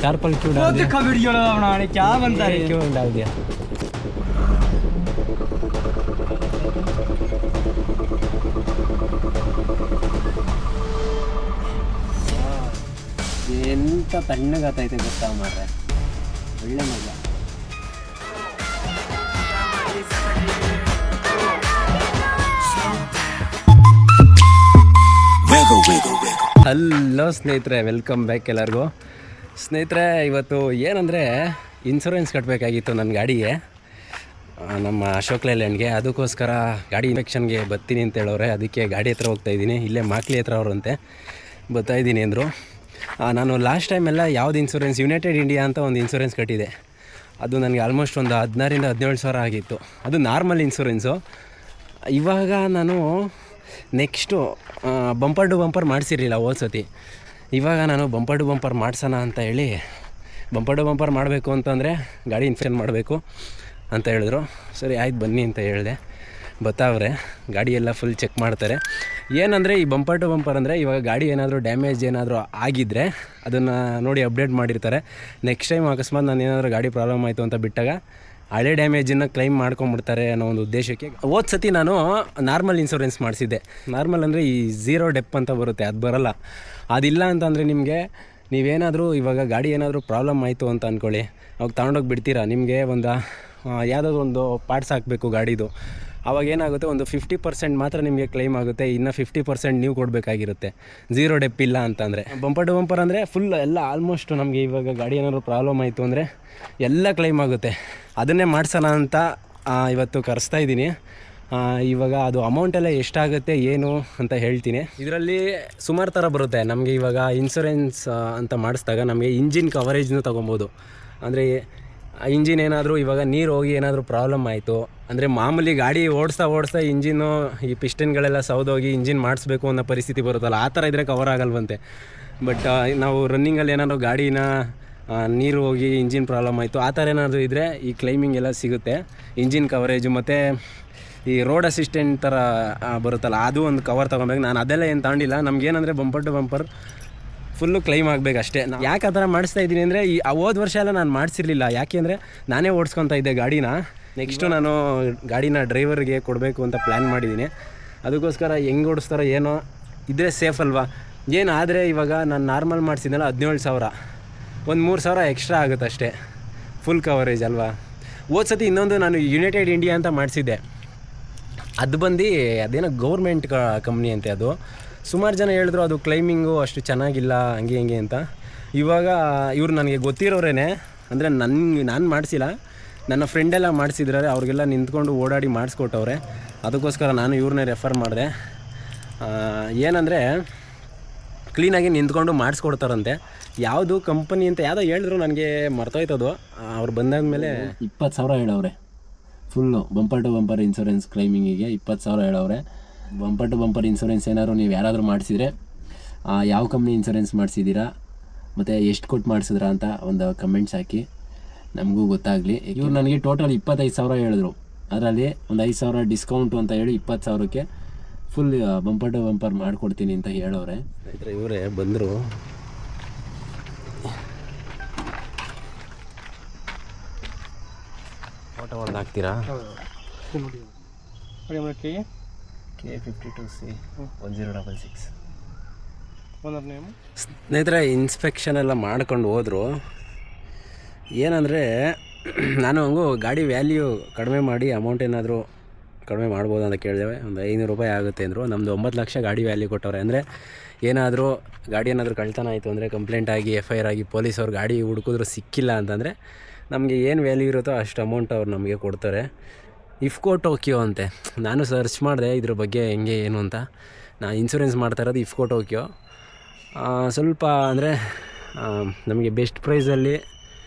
चारपल क्यों डाल दिया? वीडियो बनाने क्या बनता है, क्यों डाल दिया? ಎಂತ ತಣ್ಣಗಾತೈತೆ ಗೊತ್ತಾ ಮಾರ್ರೆ, ಒಳ್ಳೆ ಮಜಾ. ಹಲೋ ಸ್ನೇಹಿತರೆ, ವೆಲ್ಕಮ್ ಬ್ಯಾಕ್ ಎಲ್ಲರಿಗೂ. ಸ್ನೇಹಿತರೆ, ಇವತ್ತು ಏನಂದರೆ ಇನ್ಶೂರೆನ್ಸ್ ಕಟ್ಟಬೇಕಾಗಿತ್ತು ನನ್ನ ಗಾಡಿಗೆ, ನಮ್ಮ ಅಶೋಕ್ ಲೇಲ್ಯಾಂಡ್ಗೆ. ಅದಕ್ಕೋಸ್ಕರ ಗಾಡಿ ಇನ್ಸ್ಪೆಕ್ಷನ್ಗೆ ಬರ್ತೀನಿ ಅಂತ ಹೇಳೋರೆ. ಅದಕ್ಕೆ ಗಾಡಿ ಹತ್ರ ಹೋಗ್ತಾಯಿದ್ದೀನಿ. ಇಲ್ಲೇ ಮಾಕ್ಲಿ ಹತ್ರ ಅವರಂತೆ ಬರ್ತಾಯಿದ್ದೀನಿ ಅಂದರು. ನಾನು ಲಾಸ್ಟ್ ಟೈಮೆಲ್ಲ ಯಾವ್ದು ಇನ್ಶೂರೆನ್ಸ್, ಯುನೈಟೆಡ್ ಇಂಡಿಯಾ ಅಂತ ಒಂದು ಇನ್ಶೂರೆನ್ಸ್ ಕಟ್ಟಿದೆ. ಅದು ನನಗೆ ಆಲ್ಮೋಸ್ಟ್ ಒಂದು 16,000 to 17,000 ಆಗಿತ್ತು. ಅದು ನಾರ್ಮಲ್ ಇನ್ಶೂರೆನ್ಸು. ಇವಾಗ ನಾನು ನೆಕ್ಸ್ಟು ಬಂಪರ್ ಟು ಬಂಪರ್ ಮಾಡಿಸಿರಲಿಲ್ಲ ಹೋದ ಸತಿ. ಇವಾಗ ನಾನು ಬಂಪರ್ ಟು ಬಂಪರ್ ಮಾಡಿಸೋಣ ಅಂತ ಹೇಳಿ, ಬಂಪರ್ ಟು ಬಂಪರ್ ಮಾಡಬೇಕು ಅಂತಂದರೆ ಗಾಡಿ ಇನ್ಸ್ಪೆಕ್ಷನ್ ಮಾಡಬೇಕು ಅಂತ ಹೇಳಿದ್ರು. ಸರಿ ಆಯ್ತು ಬನ್ನಿ ಅಂತ ಹೇಳಿದೆ. ಬರ್ತಾವ್ರೆ, ಗಾಡಿ ಎಲ್ಲ ಫುಲ್ ಚೆಕ್ ಮಾಡ್ತಾರೆ. ಏನಂದರೆ ಈ ಬಂಪರ್ ಟು ಬಂಪರ್ ಅಂದರೆ ಇವಾಗ ಗಾಡಿ ಏನಾದರೂ ಡ್ಯಾಮೇಜ್ ಏನಾದರೂ ಆಗಿದ್ದರೆ ಅದನ್ನು ನೋಡಿ ಅಪ್ಡೇಟ್ ಮಾಡಿರ್ತಾರೆ. ನೆಕ್ಸ್ಟ್ ಟೈಮ್ ಅಕಸ್ಮಾತ್ ನಾನು ಏನಾದರೂ ಗಾಡಿ ಪ್ರಾಬ್ಲಮ್ ಆಯಿತು ಅಂತ ಬಿಟ್ಟಾಗ ಹಳೆ ಡ್ಯಾಮೇಜನ್ನು ಕ್ಲೈಮ್ ಮಾಡ್ಕೊಂಬಿಡ್ತಾರೆ ಅನ್ನೋ ಒಂದು ಉದ್ದೇಶಕ್ಕೆ ಹೋದ ಸತಿ ನಾನು ನಾರ್ಮಲ್ ಇನ್ಶೂರೆನ್ಸ್ ಮಾಡಿಸಿದ್ದೆ. ನಾರ್ಮಲ್ ಅಂದರೆ ಈ 0 ಡೆಪ್ ಅಂತ ಬರುತ್ತೆ, ಅದು ಬರೋಲ್ಲ. ಅದಿಲ್ಲ ಅಂತಂದರೆ ನಿಮಗೆ, ನೀವೇನಾದರೂ ಇವಾಗ ಗಾಡಿ ಏನಾದರೂ ಪ್ರಾಬ್ಲಮ್ ಆಯಿತು ಅಂತ ಅಂದ್ಕೊಳ್ಳಿ, ಅವಾಗ ತಗೊಂಡೋಗಿ ಬಿಡ್ತೀರಾ. ನಿಮಗೆ ಯಾವುದಾದ್ರು ಒಂದು ಪಾರ್ಟ್ಸ್ ಹಾಕಬೇಕು ಗಾಡಿದು. ಅವಾಗ ಏನಾಗುತ್ತೆ, ಒಂದು 50% ಮಾತ್ರ ನಿಮಗೆ ಕ್ಲೈಮ್ ಆಗುತ್ತೆ, ಇನ್ನು 50% ನೀವು ಕೊಡಬೇಕಾಗಿರುತ್ತೆ 0 ಡೆಪ್ ಇಲ್ಲ ಅಂತಂದರೆ. ಬಂಪರ್ ಟು ಬಂಪರ್ ಅಂದರೆ ಫುಲ್ ಎಲ್ಲ ಆಲ್ಮೋಸ್ಟ್ ನಮಗೆ ಇವಾಗ ಗಾಡಿ ಏನಾದರೂ ಪ್ರಾಬ್ಲಮ್ ಆಯಿತು ಅಂದರೆ ಎಲ್ಲ ಕ್ಲೈಮ್ ಆಗುತ್ತೆ. ಅದನ್ನೇ ಮಾಡಿಸೋಣ ಅಂತ ಇವತ್ತು ಕರೆಸ್ತಾ ಇದ್ದೀನಿ. ಇವಾಗ ಅದು ಅಮೌಂಟೆಲ್ಲ ಎಷ್ಟಾಗುತ್ತೆ ಏನು ಅಂತ ಹೇಳ್ತೀನಿ. ಇದರಲ್ಲಿ ಸುಮಾರು ಥರ ಬರುತ್ತೆ ನಮಗೆ. ಇವಾಗ ಇನ್ಶೂರೆನ್ಸ್ ಅಂತ ಮಾಡಿಸಿದಾಗ ನಮಗೆ ಇಂಜಿನ್ ಕವರೇಜ್ನೂ ತೊಗೊಬೋದು. ಅಂದರೆ ಇಂಜಿನ್ ಏನಾದರೂ ಇವಾಗ ನೀರು ಹೋಗಿ ಏನಾದರೂ ಪ್ರಾಬ್ಲಮ್ ಆಯಿತು ಅಂದರೆ, ಮಾಮೂಲಿ ಗಾಡಿ ಓಡಿಸ್ತಾ ಇಂಜಿನ್ನು ಈ ಪಿಸ್ಟನ್ಗಳೆಲ್ಲ ಸೌದೋಗಿ ಇಂಜಿನ್ ಮಾಡಿಸ್ಬೇಕು ಅನ್ನೋ ಪರಿಸ್ಥಿತಿ ಬರುತ್ತಲ್ಲ, ಆ ಥರ ಇದ್ದರೆ ಕವರ್ ಆಗಲ್ವಂತೆ. ಬಟ್ ನಾವು ರನ್ನಿಂಗಲ್ಲಿ ಏನಾದರೂ ಗಾಡಿನ ನೀರು ಹೋಗಿ ಇಂಜಿನ್ ಪ್ರಾಬ್ಲಮ್ ಆಯಿತು ಆ ಥರ ಏನಾದರೂ ಇದ್ದರೆ ಈ ಕ್ಲೈಮಿಂಗ್ ಎಲ್ಲ ಸಿಗುತ್ತೆ. ಇಂಜಿನ್ ಕವರೇಜು ಮತ್ತು ಈ ರೋಡ್ ಅಸಿಸ್ಟೆಂಟ್ ಥರ ಬರುತ್ತಲ್ಲ, ಅದು ಒಂದು ಕವರ್ ತೊಗೊಬೇಕು. ನಾನು ಅದೆಲ್ಲ ಏನು ತಗೊಂಡಿಲ್ಲ. ನಮಗೇನಂದರೆ bumper to bumper full claim ಆಗಬೇಕು ಅಷ್ಟೇ. ಯಾಕೆ ಆ ಥರ ಮಾಡಿಸ್ತಾ ಇದ್ದೀನಿ ಅಂದರೆ, ಈ ಹೋದ ವರ್ಷ ಎಲ್ಲ ನಾನು ಮಾಡಿಸಿರಲಿಲ್ಲ. ಯಾಕೆ ಅಂದರೆ ನಾನೇ ಓಡಿಸ್ಕೊತಾ ಇದ್ದೆ ಗಾಡಿನ. ನೆಕ್ಸ್ಟು ನಾನು ಗಾಡಿನ ಡ್ರೈವರ್ಗೆ ಕೊಡಬೇಕು ಅಂತ ಪ್ಲ್ಯಾನ್ ಮಾಡಿದ್ದೀನಿ. ಅದಕ್ಕೋಸ್ಕರ ಹೆಂಗೆ ಓಡಿಸ್ತಾರೋ ಏನೋ ಇದ್ದರೆ ಸೇಫ್ ಅಲ್ವಾ. ಏನಾದರೆ ಇವಾಗ ನಾನು ನಾರ್ಮಲ್ ಮಾಡಿಸಿದ್ನಲ್ಲ 17,000, ಒಂದು 3,000 ಎಕ್ಸ್ಟ್ರಾ ಆಗುತ್ತೆ ಅಷ್ಟೇ, ಫುಲ್ ಕವರೇಜ್ ಅಲ್ವಾ. ಹೋದ ಸತಿ ಇನ್ನೊಂದು ನಾನು ಯುನೈಟೆಡ್ ಇಂಡಿಯಾ ಅಂತ ಮಾಡಿಸಿದ್ದೆ. ಅದು ಬಂದು ಅದೇನೋ ಗೌರ್ಮೆಂಟ್ ಕಂಪ್ನಿ ಅಂತೆ. ಅದು ಸುಮಾರು ಜನ ಹೇಳಿದ್ರು ಅದು ಕ್ಲೈಮಿಂಗು ಅಷ್ಟು ಚೆನ್ನಾಗಿಲ್ಲ ಹಂಗೆ ಹಿಂಗೆ ಅಂತ. ಇವಾಗ ಇವರು ನನಗೆ ಗೊತ್ತಿರೋರೇನೆ, ಅಂದರೆ ನಾನು ಮಾಡಿಸಿಲ್ಲ, ನನ್ನ ಫ್ರೆಂಡೆಲ್ಲ ಮಾಡಿಸಿದ್ರೆ ಅವ್ರಿಗೆಲ್ಲ ನಿಂತ್ಕೊಂಡು ಓಡಾಡಿ ಮಾಡಿಸ್ಕೊಟ್ಟವ್ರೆ. ಅದಕ್ಕೋಸ್ಕರ ನಾನು ಇವ್ರನ್ನೇ ರೆಫರ್ ಮಾಡಿದೆ. ಏನಂದರೆ ಕ್ಲೀನಾಗಿ ನಿಂತ್ಕೊಂಡು ಮಾಡಿಸ್ಕೊಡ್ತಾರಂತೆ. ಯಾವುದು ಕಂಪನಿ ಅಂತ ಯಾವುದೋ ಹೇಳಿದ್ರು, ನನಗೆ ಮರ್ತೋಯ್ತದು. ಅವ್ರು ಬಂದಾದ್ಮೇಲೆ 20,000 ಹೇಳವ್ರೆ full bumper to bumper insurance ಕ್ಲೈಮಿಂಗಿಗೆ 20,000 ಹೇಳವ್ರೆ. ಬಂಪರ್ ಟು ಬಂಪರ್ ಇನ್ಶೂರೆನ್ಸ್ ಏನಾದ್ರು ನೀವು ಯಾರಾದರೂ ಮಾಡಿಸಿದ್ರೆ ಯಾವ ಕಂಪ್ನಿ ಇನ್ಶೂರೆನ್ಸ್ ಮಾಡಿಸಿದ್ದೀರಾ ಮತ್ತು ಎಷ್ಟು ಕೊಟ್ಟು ಮಾಡಿಸಿದ್ರಾ ಅಂತ ಒಂದು ಕಮೆಂಟ್ಸ್ ಹಾಕಿ, ನಮಗೂ ಗೊತ್ತಾಗಲಿ. ಇವ್ರು ನನಗೆ ಟೋಟಲ್ 25,000 ಹೇಳಿದ್ರು. ಅದರಲ್ಲಿ ಒಂದು 5,000 ಡಿಸ್ಕೌಂಟು ಅಂತ ಹೇಳಿ 20,000ಕ್ಕೆ ಫುಲ್ ಬಂಪರ್ ಟು ಬಂಪರ್ ಮಾಡಿಕೊಡ್ತೀನಿ ಅಂತ ಹೇಳವ್ರೆ. ಇವರೇ ಬಂದರು. ಫೋಟೋ ಒಂದು ಹಾಕ್ತೀರಾ? K52C 1066. ಸ್ನೇಹಿತರೆ, ಇನ್ಸ್ಪೆಕ್ಷನ್ ಎಲ್ಲ ಮಾಡ್ಕೊಂಡು ಹೋದರು. ಏನಂದರೆ ನಾನು ಹಂಗೂ ಗಾಡಿ ವ್ಯಾಲ್ಯೂ ಕಡಿಮೆ ಮಾಡಿ ಅಮೌಂಟ್ ಏನಾದರೂ ಕಡಿಮೆ ಮಾಡ್ಬೋದು ಅಂತ ಕೇಳಿದೆ. ಒಂದು 500 ರೂಪಾಯಿ ಆಗುತ್ತೆ ಅಂದರು. ನಮ್ಮದು 9 ಲಕ್ಷ ಗಾಡಿ ವ್ಯಾಲ್ಯೂ ಕೊಟ್ಟವ್ರೆ. ಅಂದರೆ ಏನಾದರೂ ಗಾಡಿ ಏನಾದರೂ ಕಳ್ತನ ಆಯಿತು ಅಂದರೆ ಕಂಪ್ಲೇಂಟ್ ಆಗಿ FIR ಆಗಿ ಪೊಲೀಸವ್ರು ಗಾಡಿ ಹುಡುಕಿದ್ರು ಸಿಕ್ಕಿಲ್ಲ ಅಂತಂದರೆ ನಮಗೆ ಏನು ವ್ಯಾಲ್ಯೂ ಇರುತ್ತೋ ಅಷ್ಟು ಅಮೌಂಟ್ ಅವ್ರು ನಮಗೆ ಕೊಡ್ತಾರೆ. ಇಫ್ಕೋ ಟೋಕಿಯೋ ಅಂತೆ. ನಾನು ಸರ್ಚ್ ಮಾಡಿದೆ ಇದ್ರ ಬಗ್ಗೆ ಹೆಂಗೆ ಏನು ಅಂತ. ನಾನು ಇನ್ಶೂರೆನ್ಸ್ ಮಾಡ್ತಾ ಇರೋದು ಇಫ್ಕೋ ಟೋಕಿಯೋ. ಸ್ವಲ್ಪ ಅಂದರೆ ನಮಗೆ ಬೆಸ್ಟ್ ಪ್ರೈಸಲ್ಲಿ,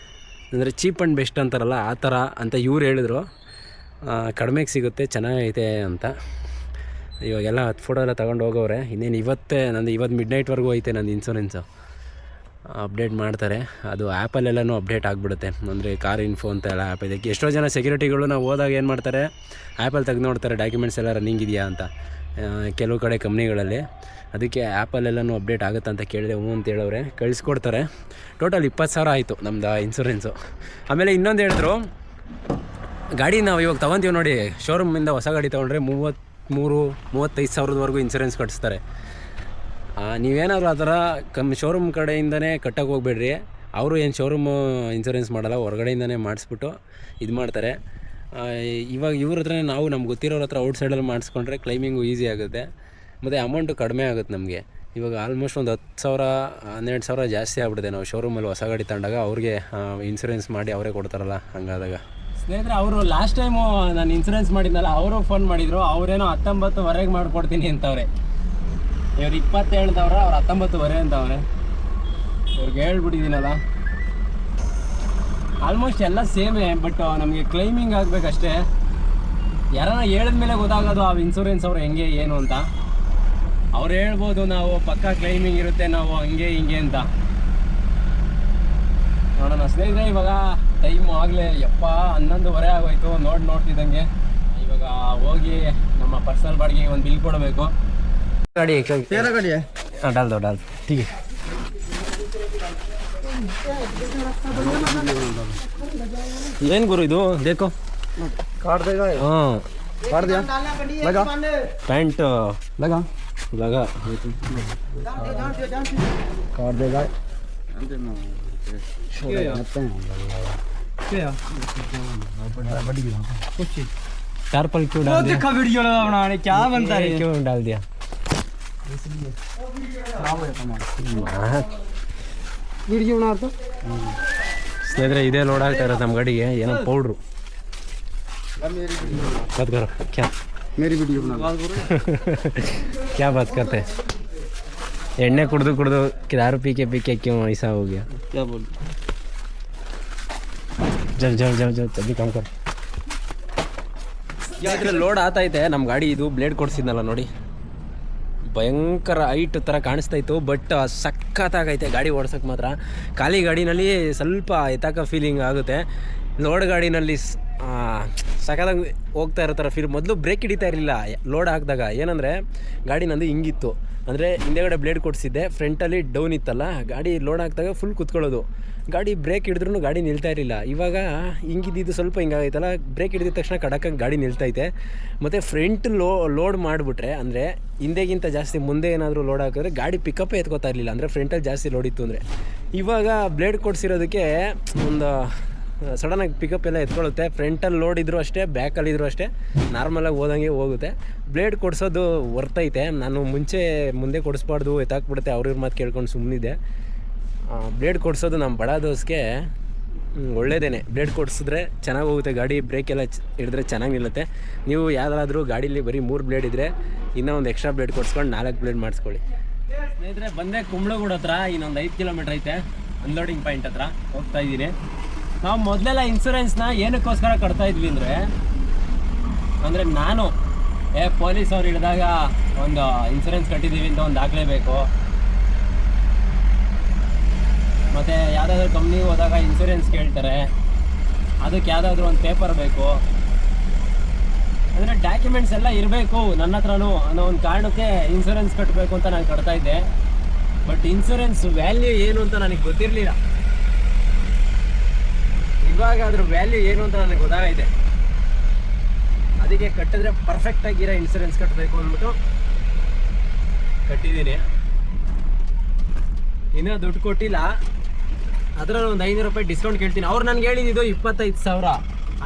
ಅಂದರೆ ಚೀಪ್ ಆ್ಯಂಡ್ ಬೆಸ್ಟ್ ಅಂತಾರಲ್ಲ ಆ ಥರ ಅಂತ ಇವ್ರು ಹೇಳಿದ್ರು. ಕಡಿಮೆಗೆ ಸಿಗುತ್ತೆ, ಚೆನ್ನಾಗೈತೆ ಅಂತ. ಇವಾಗೆಲ್ಲ 10 ಫೋಟೋ ಎಲ್ಲ ತೊಗೊಂಡು ಹೋಗೋರೆ. ಇನ್ನೇನು ಇವತ್ತು ಮಿಡ್ನೈಟ್ವರೆಗೂ ಐತೆ ನಂದು ಇನ್ಶೂರೆನ್ಸು. ಅಪ್ಡೇಟ್ ಮಾಡ್ತಾರೆ. ಅದು ಆ್ಯಪಲ್ಲೆಲ್ಲನೂ ಅಪ್ಡೇಟ್ ಆಗಿಬಿಡುತ್ತೆ. ಅಂದರೆ ಕಾರ್ ಇನ್ಫೋ ಅಂತ ಎಲ್ಲ ಆ್ಯಪ್ ಇದೆ. ಎಷ್ಟೋ ಜನ ಸೆಕ್ಯೂರಿಟಿಗಳು ನಾವು ಹೋದಾಗ ಏನು ಮಾಡ್ತಾರೆ, ಆ್ಯಪಲ್ಲಿ ತೆಗೆದು ನೋಡ್ತಾರೆ ಡಾಕ್ಯುಮೆಂಟ್ಸ್ ಎಲ್ಲ ರನ್ನಿಂಗ್ ಇದೆಯಾ ಅಂತ. ಕೆಲವು ಕಡೆ ಕಂಪ್ನಿಗಳಲ್ಲಿ. ಅದಕ್ಕೆ ಆ್ಯಪಲ್ಲೆಲ್ಲನೂ ಅಪ್ಡೇಟ್ ಆಗುತ್ತೆ ಅಂತ ಕೇಳಿದೆ, ಹ್ಞೂ ಅಂತ ಹೇಳವ್ರೆ, ಕಳಿಸ್ಕೊಡ್ತಾರೆ. ಟೋಟಲ್ 20,000 ಆಯಿತು ನಮ್ಮದು ಇನ್ಸೂರೆನ್ಸು. ಆಮೇಲೆ ಇನ್ನೊಂದು ಹೇಳಿದ್ರು, ಗಾಡಿ ನಾವು ಇವಾಗ ತೊಗೊತೀವಿ ನೋಡಿ, ಶೋರೂಮಿಂದ ಹೊಸ ಗಾಡಿ ತೊಗೊಂಡ್ರೆ 33-35 ಸಾವಿರದವರೆಗೂ ಇನ್ಸೂರೆನ್ಸ್ ಕಟ್ಟಿಸ್ತಾರೆ. ನೀವೇನಾದರೂ ಆ ಥರ ಶೋರೂಮ್ ಕಡೆಯಿಂದನೇ ಕಟ್ಟಕ್ಕೆ ಹೋಗ್ಬೇಡ್ರಿ. ಅವರು ಏನು ಶೋರೂಮು ಇನ್ಸೂರೆನ್ಸ್ ಮಾಡಲ್ಲ, ಹೊರಗಡೆಯಿಂದನೇ ಮಾಡಿಸ್ಬಿಟ್ಟು ಇದು ಮಾಡ್ತಾರೆ. ಇವಾಗ ಇವ್ರ ಹತ್ರನೇ ನಾವು ನಮ್ಗೆ ಗೊತ್ತಿರೋರ ಹತ್ರ ಔಟ್ಸೈಡಲ್ಲಿ ಮಾಡಿಸ್ಕೊಂಡ್ರೆ ಕ್ಲೈಮಿಂಗು ಈಸಿ ಆಗುತ್ತೆ, ಮತ್ತು ಅಮೌಂಟು ಕಡಿಮೆ ಆಗುತ್ತೆ ನಮಗೆ. ಇವಾಗ ಆಲ್ಮೋಸ್ಟ್ ಒಂದು 10,000-12,000 ಜಾಸ್ತಿ ಆಗ್ಬಿಟ್ಟಿದೆ. ನಾವು ಶೋರೂಮಲ್ಲಿ ಹೊಸ ಗಾಡಿ ತಗೊಂಡಾಗ ಅವ್ರಿಗೆ ಇನ್ಸೂರೆನ್ಸ್ ಮಾಡಿ ಅವರೇ ಕೊಡ್ತಾರಲ್ಲ, ಹಂಗಾದಾಗ. ಸ್ನೇಹಿತರೆ, ಅವರು ಲಾಸ್ಟ್ ಟೈಮು ನಾನು ಇನ್ಸೂರೆನ್ಸ್ ಮಾಡಿದ್ನಲ್ಲ, ಅವರು ಫೋನ್ ಮಾಡಿದರು, ಅವರೇನೋ 19ವರೆಗೆ ಮಾಡಿಕೊಡ್ತೀನಿ ಅಂತವ್ರೆ. ಇವ್ರು 20 ಹೇಳ್ದವ್ರೆ, ಅವ್ರು 19ವರೆ ಅಂತವ್ರೆ. ಇವ್ರಿಗೆ ಹೇಳ್ಬಿಟ್ಟಿದ್ದೀನಲ್ಲ. ಆಲ್ಮೋಸ್ಟ್ ಎಲ್ಲ ಸೇಮೇ, ಬಟ್ ನಮಗೆ ಕ್ಲೈಮಿಂಗ್ ಆಗಬೇಕಷ್ಟೇ. ಯಾರನ್ನ ಹೇಳಿದ್ಮೇಲೆ ಗೊತ್ತಾಗೋದು ಆ ಇನ್ಸೂರೆನ್ಸ್ ಅವ್ರು ಹೆಂಗೆ ಏನು ಅಂತ. ಅವ್ರು ಹೇಳ್ಬೋದು ನಾವು ಪಕ್ಕಾ ಕ್ಲೈಮಿಂಗ್ ಇರುತ್ತೆ, ನಾವು ಹಂಗೆ ಹಿಂಗೆ ಅಂತ. ನೋಡೋಣ ಸ್ನೇಹಿತರೆ, ಇವಾಗ ಟೈಮು ಆಗಲೇ 11:30 ಆಗೋಯ್ತು. ನೋಡ್ತಿದ್ದಂಗೆ ಇವಾಗ ಹೋಗಿ ನಮ್ಮ ಪರ್ಸನಲ್ ಬಾಡಿಗೆ ಒಂದು ಬಿಲ್ ಕೊಡಬೇಕು. ಗಾಡಿ ಗಾಡಿ ಡಾಲ್ ದೋ ಡಾಲ್ ठीक है. ಏನು ಗುರು ಇದು देखो काट देगा. हाँ काट दिया. लगा पैंट लगा लगा काट देगा. टार्पल क्यों डाल दिया? देखा वीडियो ना बनाने क्या बनता है, क्यों डाल दिया? वीडियो बना तो ಸ್ನೇಹಿತರೆ, ಇದೇ ಲೋಡ್ ಆಗ್ತಾ ಇರೋದು ನಮ್ಮ ಗಾಡಿಗೆ. ಏನೋ ಪೌಡ್ರು बात करो. क्या मेरी वीडियो बना. क्या बात करते? एಣ್ಣೆ कुछ दारू पी के क्यों ऐसा हो गया? क्या बोल. जब अभी काम कर. ಲೋಡ್ ಆತೈತೆ ನಮ್ಮ ಗಾಡಿ. ಇದು ಬ್ಲೇಡ್ ಕೊಡಿಸಿದ್ನಲ್ಲ ನೋಡಿ, ಭಯಂಕರ ಹೈಟ್ ಥರ ಕಾಣಿಸ್ತಾ ಇತ್ತು, ಬಟ್ ಸಖತ್ತಾಗೈತೆ ಗಾಡಿ ಓಡ್ಸೋಕ್ಕೆ ಮಾತ್ರ. ಖಾಲಿ ಗಾಡಿನಲ್ಲಿ ಸ್ವಲ್ಪ ಎತ್ತಾಕ ಫೀಲಿಂಗ್ ಆಗುತ್ತೆ. ಲೋಡ್ ಗಾಡಿನಲ್ಲಿ ಸಖತ್ತಾಗಿ ಹೋಗ್ತಾ ಇರೋ ಥರ ಫೀಲ್. ಮೊದಲು ಬ್ರೇಕ್ ಹಿಡಿತಾ ಇರಲಿಲ್ಲ ಲೋಡ್ ಹಾಕಿದಾಗ. ಏನಂದರೆ ಗಾಡಿ ನಂದು ಹಿಂಗಿತ್ತು, ಅಂದರೆ ಹಿಂದೆಗಡೆ ಬ್ಲೇಡ್ ಕೊಡಿಸಿದ್ದೆ, ಫ್ರಂಟಲ್ಲಿ ಡೌನ್ ಇತ್ತಲ್ಲ, ಗಾಡಿ ಲೋಡ್ ಹಾಕಿದಾಗ ಫುಲ್ ಕುತ್ಕೊಳ್ಳೋದು. ಗಾಡಿ ಬ್ರೇಕ್ ಹಿಡಿದ್ರೂ ಗಾಡಿ ನಿಲ್ತಾ ಇರಲಿಲ್ಲ. ಇವಾಗ ಹಿಂಗಿದ್ದು ಸ್ವಲ್ಪ ಹಿಂಗಾಗೈತಲ್ಲ, ಬ್ರೇಕ್ ಹಿಡಿದ ತಕ್ಷಣ ಕಡಕಂಗೆ ಗಾಡಿ ನಿಲ್ತೈತೆ. ಮತ್ತು ಫ್ರಂಟ್ ಲೋಡ್ ಮಾಡಿಬಿಟ್ರೆ, ಅಂದರೆ ಹಿಂದೆಗಿಂತ ಜಾಸ್ತಿ ಮುಂದೆ ಏನಾದರೂ ಲೋಡ್ ಹಾಕಿದ್ರೆ ಗಾಡಿ ಪಿಕಪ್ಪೇ ಎತ್ಕೋತಾ ಇರಲಿಲ್ಲ, ಅಂದರೆ ಫ್ರಂಟಲ್ಲಿ ಜಾಸ್ತಿ ಲೋಡ್ ಇತ್ತು ಅಂದರೆ. ಇವಾಗ ಬ್ಲೇಡ್ ಕೊಡಿಸಿರೋದಕ್ಕೆ ಒಂದು ಸಡನ್ನಾಗಿ ಪಿಕಪ್ ಎಲ್ಲ ಎತ್ಕೊಳ್ಳುತ್ತೆ. ಫ್ರಂಟಲ್ಲಿ ಲೋಡ್ ಇದ್ದರೂ ಅಷ್ಟೇ, ಬ್ಯಾಕಲ್ಲಿದ್ದರೂ ಅಷ್ಟೇ, ನಾರ್ಮಲಾಗಿ ಹೋದಂಗೆ ಹೋಗುತ್ತೆ. ಬ್ಲೇಡ್ ಕೊಡಿಸೋದು ವರ್ತೈತೆ. ನಾನು ಮುಂದೆ ಕೊಡಿಸ್ಬಾರ್ದು, ಎತ್ತಾಕ್ಬಿಡುತ್ತೆ ಅವ್ರ ಮಾತು ಕೇಳ್ಕೊಂಡು ಸುಮ್ಮನಿದ್ದೆ. ಬ್ಲೇಡ್ ಕೊಡಿಸೋದು ನಮ್ಮ ಬಡ ದೋಸ್ಗೆ ಒಳ್ಳೇದೇ. ಬ್ಲೇಡ್ ಕೊಡಿಸಿದ್ರೆ ಚೆನ್ನಾಗಿ ಹೋಗುತ್ತೆ ಗಾಡಿ, ಬ್ರೇಕ್ ಎಲ್ಲ ಹಿಡಿದ್ರೆ ಚೆನ್ನಾಗಿ ನಿಲ್ಲುತ್ತೆ. ನೀವು ಯಾವ್ದಾದ್ರೂ ಗಾಡೀಲಿ ಬರೀ 3 ಬ್ಲೇಡ್ ಇದ್ದರೆ ಇನ್ನೂ ಒಂದು ಎಕ್ಸ್ಟ್ರಾ ಬ್ಲೇಡ್ ಕೊಡಿಸ್ಕೊಂಡು 4 ಬ್ಲೇಡ್ ಮಾಡಿಸ್ಕೊಳ್ಳಿ. ಸ್ನೇಹಿತರೆ, ಬಂದೆ ಕುಂಬ್ಳಗೂಡು ಹತ್ರ, ಇನ್ನೊಂದು 5 ಕಿಲೋಮೀಟ್ರ್ ಐತೆ, ಅನ್ಲೋಡಿಂಗ್ ಪಾಯಿಂಟ್ ಹತ್ರ ಹೋಗ್ತಾ ಇದ್ದೀನಿ. ನಾವು ಮೊದಲೆಲ್ಲ ಇನ್ಸೂರೆನ್ಸ್ನ ಏನಕ್ಕೋಸ್ಕರ ಕಟ್ತಾ ಇದ್ವಿ ಅಂದರೆ ನಾನು ಪೊಲೀಸ್ ಅವ್ರು ಹಿಡಿದಾಗ ಒಂದು ಇನ್ಸೂರೆನ್ಸ್ ಕಟ್ಟಿದ್ದೀವಿ ಅಂತ ಒಂದು ದಾಖಲೇಬೇಕು, ಮತ್ತು ಯಾವುದಾದ್ರೂ ಕಂಪ್ನಿಗೆ ಹೋದಾಗ ಇನ್ಸೂರೆನ್ಸ್ ಕೇಳ್ತಾರೆ, ಅದಕ್ಕೆ ಯಾವುದಾದ್ರೂ ಒಂದು ಪೇಪರ್ ಬೇಕು, ಅಂದರೆ ಡಾಕ್ಯುಮೆಂಟ್ಸ್ ಎಲ್ಲ ಇರಬೇಕು ನನ್ನ ಹತ್ರನೂ ಅನ್ನೋ ಒಂದು ಕಾರಣಕ್ಕೆ ಇನ್ಸೂರೆನ್ಸ್ ಕಟ್ಟಬೇಕು ಅಂತ ನಾನು ಕಟ್ತಾ ಇದ್ದೆ. ಬಟ್ ಇನ್ಸೂರೆನ್ಸ್ ವ್ಯಾಲ್ಯೂ ಏನು ಅಂತ ನನಗೆ ಗೊತ್ತಿರಲಿಲ್ಲ. ಇವಾಗ ಅದ್ರ ವ್ಯಾಲ್ಯೂ ಏನು ಅಂತ ನನಗೆ ಗೊತ್ತಾಗೈತೆ. ಅದಕ್ಕೆ ಕಟ್ಟಿದ್ರೆ ಪರ್ಫೆಕ್ಟಾಗಿರೋ ಇನ್ಸೂರೆನ್ಸ್ ಕಟ್ಟಬೇಕು ಅಂದ್ಬಿಟ್ಟು ಕಟ್ಟಿದ್ದೀನಿ. ಇನ್ನೂ ದುಡ್ಡು ಕೊಟ್ಟಿಲ್ಲ, ಅದರಲ್ಲಿ ಒಂದು 500 ರೂಪಾಯಿ ಡಿಸ್ಕೌಂಟ್ ಕೇಳ್ತೀನಿ. ಅವ್ರು ನನಗೆ ಹೇಳಿದ್ದು 25,000,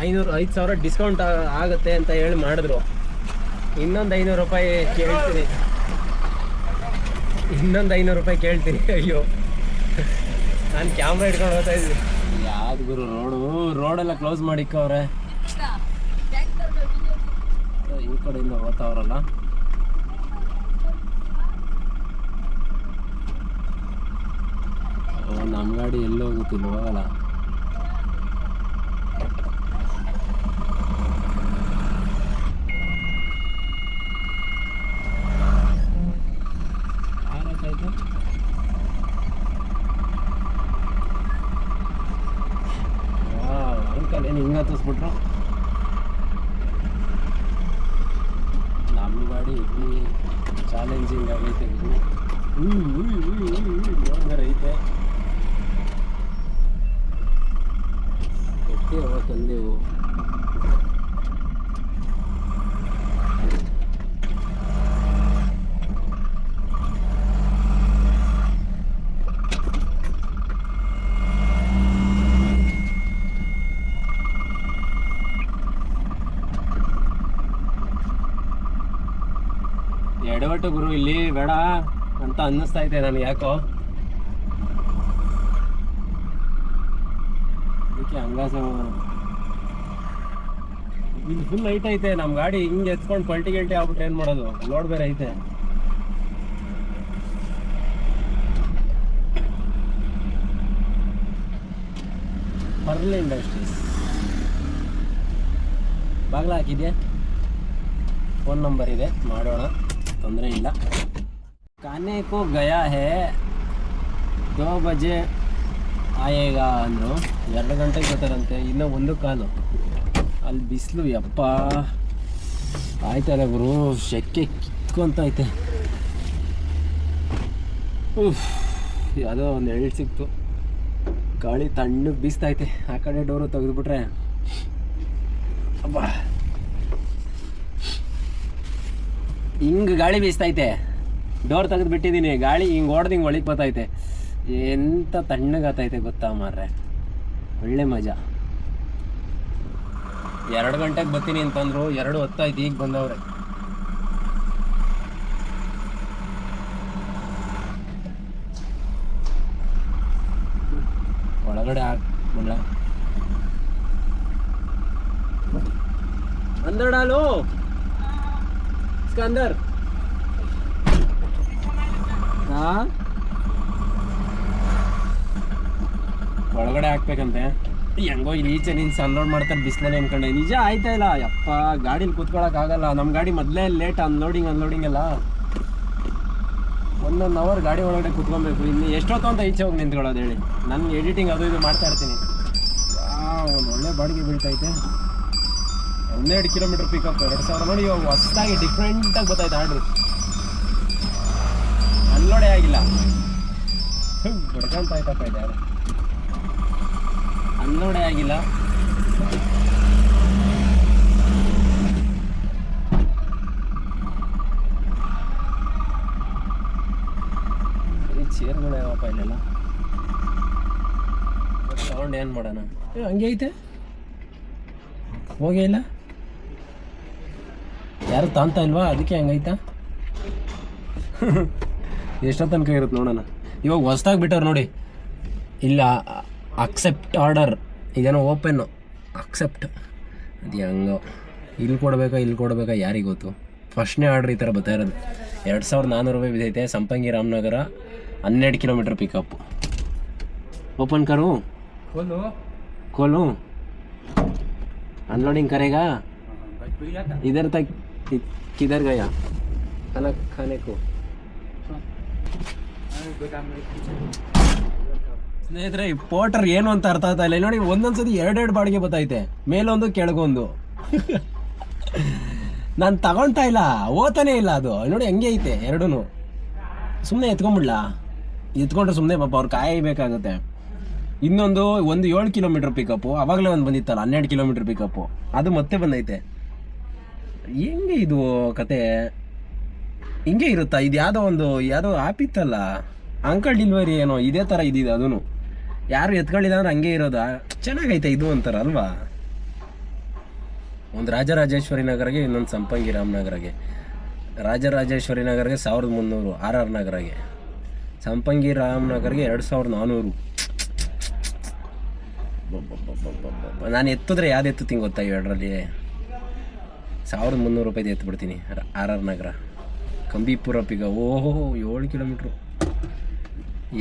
5,000 ಡಿಸ್ಕೌಂಟ್ ಆಗುತ್ತೆ ಅಂತ ಹೇಳಿ ಮಾಡಿದ್ರು. ಇನ್ನೊಂದು 500 ರೂಪಾಯಿ ಕೇಳ್ತೀನಿ, ಅಯ್ಯೋ ನಾನು ಕ್ಯಾಮ್ರಾ ಇಟ್ಕೊಂಡು ಹೋಗ್ತಾ ಇದ್ದೀನಿ. ಯಾವ್ದು ಗುರು ರೋಡೆಲ್ಲ ಕ್ಲೋಸ್ ಮಾಡಿಕ್ಕವ್ರೆ, ಈ ಕಡೆಯಿಂದ ಹೋಗ್ತಾವ್ರಲ್ಲ. ನಮ್ಮ ಗಾಡಿ ಎಲ್ಲೋ ಹೋಗುತ್ತಿಲ್ಲ, ಹೋಗಲ್ಲ. ಅಂಕಲ್ ಏನು ಹಿಂಗೆ ಹತ್ತಿಸ್ಬಿಟ್ರು. ನಮ್ಮ ಗಾಡಿ ಹಿಂಗಾಗೈತೆ ಐತೆ ತಂದೆವು ಎಡವಟ್ಟು ಗುರು ಇಲ್ಲಿ ಬೇಡ ಅಂತ ಅನ್ನಿಸ್ತಾ ಐತೆ ನನಗೆ ಯಾಕೋ. ಅದಕ್ಕೆ ಹಂಗಾಸ ಇಲ್ಲಿ ಫುಲ್ ಲೈಟ್ ಐತೆ. ನಮ್ಮ ಗಾಡಿ ಹಿಂಗೆ ಎತ್ಕೊಂಡು ಪಲ್ಟಿ ಗಿಲ್ಟಿ ಆಗ್ಬಿಟ್ಟು ಏನು ಮಾಡೋದು, ಲೋಡ್ ಬೇರೆ ಐತೆ. ಪರ್ಲ್ ಇಂಡಸ್ಟ್ರೀಸ್ ಬಾಗ್ಲ ಹಾಕಿದ್ಯಾ, ಫೋನ್ ನಂಬರ್ ಇದೆ, ಮಾಡೋಣ, ತೊಂದರೆ ಇಲ್ಲ. ಕಾನೆ ಕೋ ಗಯಾ ಹೇ 2 ಬಜೆ ಆಯೇಗಾ ಅಂದರು. 2 ಗಂಟೆಗೆ ಬರ್ತಾರಂತೆ, ಇನ್ನೂ 1 ಕಾಲು. ಅಲ್ಲಿ ಬಿಸಿಲು ಯಪ್ಪ ಆಯ್ತಲ್ಲ ಗುರು, ಶೆಕೆ ಕಿತ್ಕೊಂತ ಐತೆ. ಯಾವುದೋ ಒಂದು ಎಳ್ಳು ಸಿಕ್ತು, ಗಾಳಿ ತಣ್ಣಗೆ ಬೀಸ್ತೈತೆ. ಆ ಕಡೆ ಡೋರು ತೆಗೆದುಬಿಟ್ರೆ ಅಬ್ಬಾ ಹಿಂಗೆ ಗಾಳಿ ಬೀಸ್ತೈತೆ. ಡೋರ್ ತೆಗೆದು ಬಿಟ್ಟಿದ್ದೀನಿ, ಗಾಳಿ ಹಿಂಗೆ ಓಡ್ದು ಹಿಂಗೆ ಒಳಗೆ ಬರ್ತೈತೆ. ಎಂಥ ತಣ್ಣಗಾತೈತೆ ಗೊತ್ತಾ ಮಾರ್ರೆ, ಒಳ್ಳೆ ಮಜಾ. 2 ಗಂಟೆಗೆ ಬರ್ತೀನಿ ಅಂತಂದ್ರು, 2:10 ಈಗ ಬಂದವ್ರೆ. ಒಳಗಡೆ ಹಾಕ್ಬಿಡ अंदर डालो इसका अंदर. हाँ ಒಳಗಡೆ ಹಾಕ್ಬೇಕಂತೆ. ಹೆಂಗೋ ಇಲ್ಲಿ ಈಚೆ ನಿನ್ಸ್ ಅನ್ಲೋಡ್ ಮಾಡ್ತಾರೆ ಬಿಸಿಲಲ್ಲಿ ಅನ್ಕೊಂಡೆ. ನಿಜ ಆಯ್ತಾ ಇಲ್ಲ ಯಪ್ಪ, ಗಾಡೀಲಿ ಕೂತ್ಕೊಳಕ್ಕಾಗಲ್ಲ. ನಮ್ಮ ಗಾಡಿ ಮೊದಲೇ ಲೇಟ್ ಅನ್ಲೋಡಿಂಗ್ ಎಲ್ಲ. 1 ಅವರ್ ಗಾಡಿ ಒಳಗಡೆ ಕೂತ್ಕೊಬೇಕು. ಇನ್ನು ಎಷ್ಟೊತ್ತು ಅಂತ ಈಚೆ ಹೋಗಿ ನಿಂತ್ಕೊಳ್ಳೋದು ಹೇಳಿ. ನಾನು ಎಡಿಟಿಂಗ್ ಅದು ಇದು ಮಾಡ್ತಾ ಇರ್ತೀನಿ. ಒಂದು ಒಳ್ಳೆ ಬಾಡಿಗೆ ಬೀಳ್ತೈತೆ. 12 ಕಿಲೋಮೀಟರ್ ಪಿಕಪ್, 2000 ನೋಡಿ. ಇವಾಗ ಹೊಸದಾಗಿ ಡಿಫ್ರೆಂಟಾಗಿ ಗೊತ್ತಾಯ್ತು ಆರ್ಡ್ರು. ಅನ್ಲೋಡೇ ಆಗಿಲ್ಲ, ಬಡ್ಕಂತ ಆಯ್ತಪ್ಪ ಇದೆ. ಅನ್ಲೋಡೇ ಆಗಿಲ್ಲ. ಬರೀ ಚೇರ್ಗಳು ಯಾವಪ್ಪ ಇಲ್ಲೆಲ್ಲ. ತಗೊಂಡು ಏನು ಮಾಡೋಣ, ಹಂಗೆ ಐತೆ, ಹೋಗೇ ಇಲ್ಲ, ಯಾರು ತಾಂತ ಇಲ್ವಾ, ಅದಕ್ಕೆ ಹಂಗೈತಾ. ಎಷ್ಟೋ ತನಕ ಇರುತ್ತೆ ನೋಡೋಣ. ಇವಾಗ ಹೊಸ್ದಾಗಿ ಬಿಟ್ಟವ್ರು ನೋಡಿ, ಇಲ್ಲ ಅಕ್ಸೆಪ್ಟ್ ಆರ್ಡರ್, ಇದೇನೋ ಓಪನ್ನು ಅಕ್ಸೆಪ್ಟ್. ಅದು ಹೆಂಗೋ ಇಲ್ಲಿ ಕೊಡಬೇಕಾ ಯಾರಿಗೆ ಗೊತ್ತು. ಫಸ್ಟ್ನೇ ಆರ್ಡ್ರ್ ಈ ಥರ ಬರ್ತಾ ಇರೋದು. 2400 ರೂಪಾಯಿ ಬಿದ್ದೈತೆ. Sampangi Ramanagara, 12 kilometre pickup. Open ಕರು खोलो, अनलोडिंग करेगा. इधर तक किधर गया खाना खाने को. ಸ್ನೇಹಿತರೆ, ಈ ಪೋರ್ಟರ್ ಏನು ಅಂತ ಅರ್ಥ ಆಗ್ತಾ ಇಲ್ಲ ನೋಡಿ. ಒಂದೊಂದ್ಸತಿ 2 ಬಾಡಿಗೆ ಬತ್ತೈತೆ, ಮೇಲೊಂದು ಕೆಳಗೊಂದು. ನಾನು ತಗೊಳ್ತಾ ಇಲ್ಲ, ಓತಾನೇ ಇಲ್ಲ ಅದು ನೋಡಿ. ಹಂಗೆ ಐತೆ ಎರಡೂ. ಸುಮ್ಮನೆ ಎತ್ಕೊಂಬಿಡ್ಲಾ, ಎತ್ಕೊಂಡ್ರೆ ಸುಮ್ಮನೆ ಪಾಪ ಅವ್ರು ಕಾಯಬೇಕಾಗುತ್ತೆ. ಇನ್ನೊಂದು 7 ಕಿಲೋಮೀಟರ್ ಪಿಕಪ್ಪು, ಆವಾಗಲೇ ಒಂದು ಬಂದಿತ್ತಲ್ಲ 12 ಕಿಲೋಮೀಟರ್ ಪಿಕಪ್ಪು, ಅದು ಮತ್ತೆ ಬಂದೈತೆ. ಹೆಂಗೆ ಇದು ಕತೆ, ಹಿಂಗೆ ಇರುತ್ತಾ? ಇದು ಯಾವುದೋ ಆ್ಯಪ್ ಇತ್ತಲ್ಲ, ಅಂಕಲ್ ಡೆಲಿವರಿ ಏನೋ, ಇದೇ ಥರ ಇದಿದೆ. ಅದೂ ಯಾರು ಎತ್ಕೊಳ್ಳಿಲ್ಲ ಅಂದ್ರೆ ಹಂಗೆ ಇರೋದಾ. ಚೆನ್ನಾಗೈತೆ ಇದು ಅಂತಾರ ಅಲ್ವಾ. ಒಂದು ರಾಜರಾಜೇಶ್ವರಿ ನಗರಗೆ, ಇನ್ನೊಂದು ಸಂಪಂಗಿ ರಾಮನಗರಗೆ. ರಾಜರಾಜೇಶ್ವರಿ ನಗರಗೆ 1300, RR ನಗರಗೆ. ಸಂಪಂಗಿ ರಾಮನಗರ್ಗೆ 2400. ನಾನು ಎತ್ತಿದ್ರೆ ಯಾವ್ದು ಎತ್ತುತ್ತೀನಿ ಗೊತ್ತಾ, ಇವೆರಡರಲ್ಲಿ 1300 ರೂಪಾಯಿದು ಎತ್ತು RR ನಗರ. ಕಂಬಿಪುರ ಪಿಗ, ಓಹೋ 7 ಕಿಲೋಮೀಟ್ರು.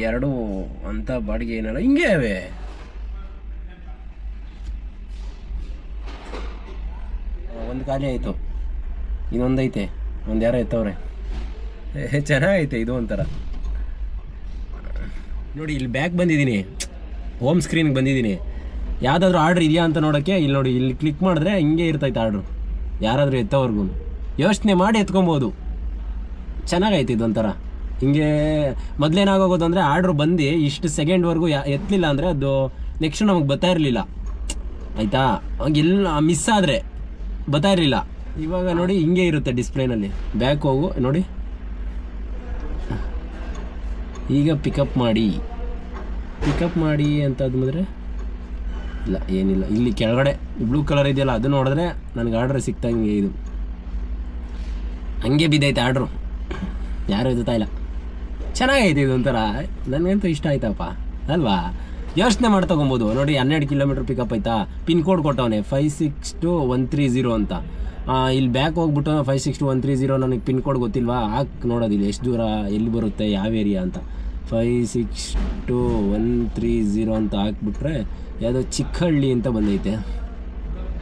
2 ಅಂತ ಬಾಡಿಗೆ ಏನಲ್ಲ, ಹಿಂಗೆ ಅವೆ. ಒಂದು ಖಾಲಿ ಆಯಿತು, ಇನ್ನೊಂದೈತೆ, ಒಂದು ಯಾರೋ ಎತ್ತವ್ರೆ. ಚೆನ್ನಾಗೈತೆ ಇದು ಒಂಥರ ನೋಡಿ. ಇಲ್ಲಿ ಬ್ಯಾಕ್ ಬಂದಿದ್ದೀನಿ, ಹೋಮ್ ಸ್ಕ್ರೀನ್ಗೆ ಬಂದಿದ್ದೀನಿ. ಯಾವುದಾದ್ರೂ ಆರ್ಡ್ರ್ ಇದೆಯಾ ಅಂತ ನೋಡೋಕ್ಕೆ ಇಲ್ಲಿ ನೋಡಿ, ಇಲ್ಲಿ ಕ್ಲಿಕ್ ಮಾಡಿದ್ರೆ ಹಿಂಗೆ ಇರ್ತೈತೆ ಆರ್ಡ್ರು. ಯಾರಾದರೂ ಎತ್ತೋವರೆಗೂ ಯೋಚನೆ ಮಾಡಿ ಎತ್ಕೊಬೋದು. ಚೆನ್ನಾಗೈತೆ ಇದೊಂಥರ. ಹಿಂಗೆ ಮೊದಲೇನಾಗೋಗೋದು ಅಂದರೆ ಆರ್ಡ್ರ್ ಬಂದು ಇಷ್ಟು ಸೆಕೆಂಡ್ವರೆಗೂ ಎತ್ತಲಿಲ್ಲ ಅಂದರೆ ಅದು ನೆಕ್ಸ್ಟ್ ನಮಗೆ ಬರ್ತಾ ಇರಲಿಲ್ಲ ಆಯಿತಾ. ಎಲ್ಲ ಮಿಸ್ ಆದರೆ ಬರ್ತಾ ಇರಲಿಲ್ಲ. ಇವಾಗ ನೋಡಿ ಹಿಂಗೆ ಇರುತ್ತೆ ಡಿಸ್ಪ್ಲೇನಲ್ಲಿ. ಬ್ಯಾಕ್ ಹೋಗು ನೋಡಿ, ಈಗ ಪಿಕಪ್ ಮಾಡಿ ಅಂತಂದ್ರೆ ಇಲ್ಲ ಏನಿಲ್ಲ. ಇಲ್ಲಿ ಕೆಳಗಡೆ ಬ್ಲೂ ಕಲರ್ ಇದೆಯಲ್ಲ ಅದು ನೋಡಿದ್ರೆ ನನಗೆ ಆರ್ಡ್ರ್ ಸಿಕ್ತಂಗೆ ಇದು ಹಂಗೆ ಬಿದ್ದೈತೆ ಆರ್ಡ್ರು, ಯಾರೂ ಎದುತ್ತಾ ಇಲ್ಲ. ಚೆನ್ನಾಗೈತೆ ಇದೊಂಥರ, ನನಗಂತೂ ಇಷ್ಟ ಆಯ್ತಪ್ಪ ಅಲ್ವಾ. ಯೋಚನೆ ಮಾಡಿ ತೊಗೊಬೋದು ನೋಡಿ. 12 ಕಿಲೋಮೀಟ್ರ್ ಪಿಕಪ್ ಆಯ್ತಾ. ಪಿನ್ ಕೋಡ್ ಕೊಟ್ಟವನೆ 562130 ಅಂತ. ಇಲ್ಲಿ ಬ್ಯಾಕ್ ಹೋಗ್ಬಿಟ್ಟು 562130 ನನಗೆ ಪಿನ್ ಕೋಡ್ ಗೊತ್ತಿಲ್ವಾ, ಹಾಕಿ ನೋಡೋದಿಲ್ಲ ಎಷ್ಟು ದೂರ ಎಲ್ಲಿ ಬರುತ್ತೆ ಯಾವ ಏರಿಯಾ ಅಂತ. 562130 ಅಂತ ಹಾಕ್ಬಿಟ್ರೆ ಯಾವುದೋ ಚಿಕ್ಕಹಳ್ಳಿ ಅಂತ ಬಂದೈತೆ.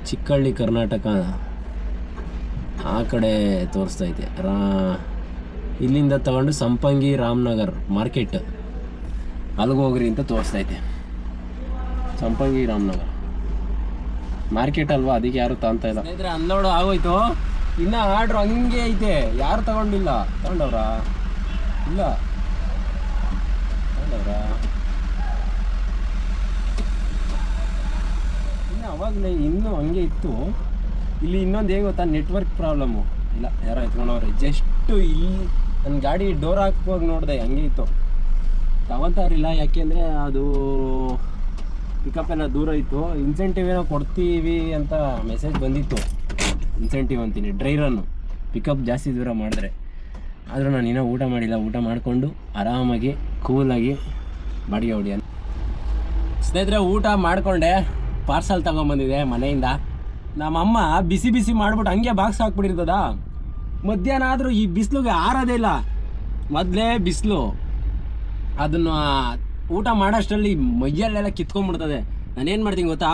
ಚಿಕ್ಕಹಳ್ಳಿ ಕರ್ನಾಟಕ ಆ ಕಡೆ ತೋರಿಸ್ತೈತೆ. ಇಲ್ಲಿಂದ ತಗೊಂಡು ಸಂಪಂಗಿ ರಾಮನಗರ್ ಮಾರ್ಕೆಟ್ ಅಲ್ಲಿಗೆ ಹೋಗ್ರಿ ಅಂತ ತೋರಿಸ್ತೈತೆ. ಸಂಪಂಗಿ ರಾಮನಗರ್ ಮಾರ್ಕೆಟ್ ಅಲ್ವಾ, ಅದಕ್ಕೆ ಯಾರು ತಗೊಂತ ಇಲ್ಲ. ಸ್ನೇಹಿತರೆ ಅನ್ಲೋಡು ಆಗೋಯ್ತು, ಇನ್ನೂ ಆರ್ಡ್ರು ಹಂಗೆ ಐತೆ. ಯಾರು ತಗೊಂಡಿಲ್ಲ? ತಗೊಂಡವ್ರಾ? ಇಲ್ಲ ಇನ್ನು ಅವಾಗಲೇ ಇನ್ನೂ ಹಂಗೆ ಇತ್ತು. ಇಲ್ಲಿ ಇನ್ನೊಂದು ಹೇಗೆ ಗೊತ್ತಾ, ನೆಟ್ವರ್ಕ್ ಪ್ರಾಬ್ಲಮ್ಮು. ಇಲ್ಲ ಯಾರೋ ಎತ್ಕೊಂಡವ್ರೆ. ಜಸ್ಟು ಇಲ್ಲಿ ನನ್ನ ಗಾಡಿ ಡೋರ್ ಹಾಕುವಾಗ ನೋಡಿದೆ ಹಂಗೆ ಇತ್ತು. ತಗೊತಾರಿಲ್ಲ ಯಾಕೆಂದರೆ ಅದು ಪಿಕಪ್ ಎಲ್ಲ ದೂರ ಇತ್ತು. ಇನ್ಸೆಂಟಿವ್ ಏನೋ ಕೊಡ್ತೀವಿ ಅಂತ ಮೆಸೇಜ್ ಬಂದಿತ್ತು. ಇನ್ಸೆಂಟಿವ್ ಅಂತೀನಿ, ಡ್ರೈ ರನ್ನು ಪಿಕಪ್ ಜಾಸ್ತಿ ದೂರ ಮಾಡಿದ್ರೆ. ಆದರೂ ನಾನು ಇನ್ನೂ ಊಟ ಮಾಡಿಲ್ಲ. ಊಟ ಮಾಡಿಕೊಂಡು ಆರಾಮಾಗಿ ಕೂಲಾಗಿ ಬಾಡಿಗೆ ಹೊಡಿಯ. ಸ್ನೇಹಿತರೆ ಊಟ ಮಾಡಿಕೊಂಡೆ, ಪಾರ್ಸಲ್ ತೊಗೊಂಬಂದಿದೆ ಮನೆಯಿಂದ. ನಮ್ಮಮ್ಮ ಬಿಸಿ ಬಿಸಿ ಮಾಡಿಬಿಟ್ಟು ಹಂಗೆ ಬಾಕ್ಸ್ ಹಾಕ್ಬಿಟ್ಟಿರ್ತದ. ಮಧ್ಯಾಹ್ನ ಆದರೂ ಈ ಬಿಸಿಲಿಗೆ ಆರೋದೇ ಇಲ್ಲ. ಮೊದಲೇ ಬಿಸಿಲು, ಅದನ್ನು ಊಟ ಮಾಡೋಷ್ಟರಲ್ಲಿ ಮೈಯಲ್ಲೆಲ್ಲ ಕಿತ್ಕೊಂಡ್ಬಿಡ್ತದೆ. ನಾನೇನು ಮಾಡ್ತೀನಿ ಗೊತ್ತಾ,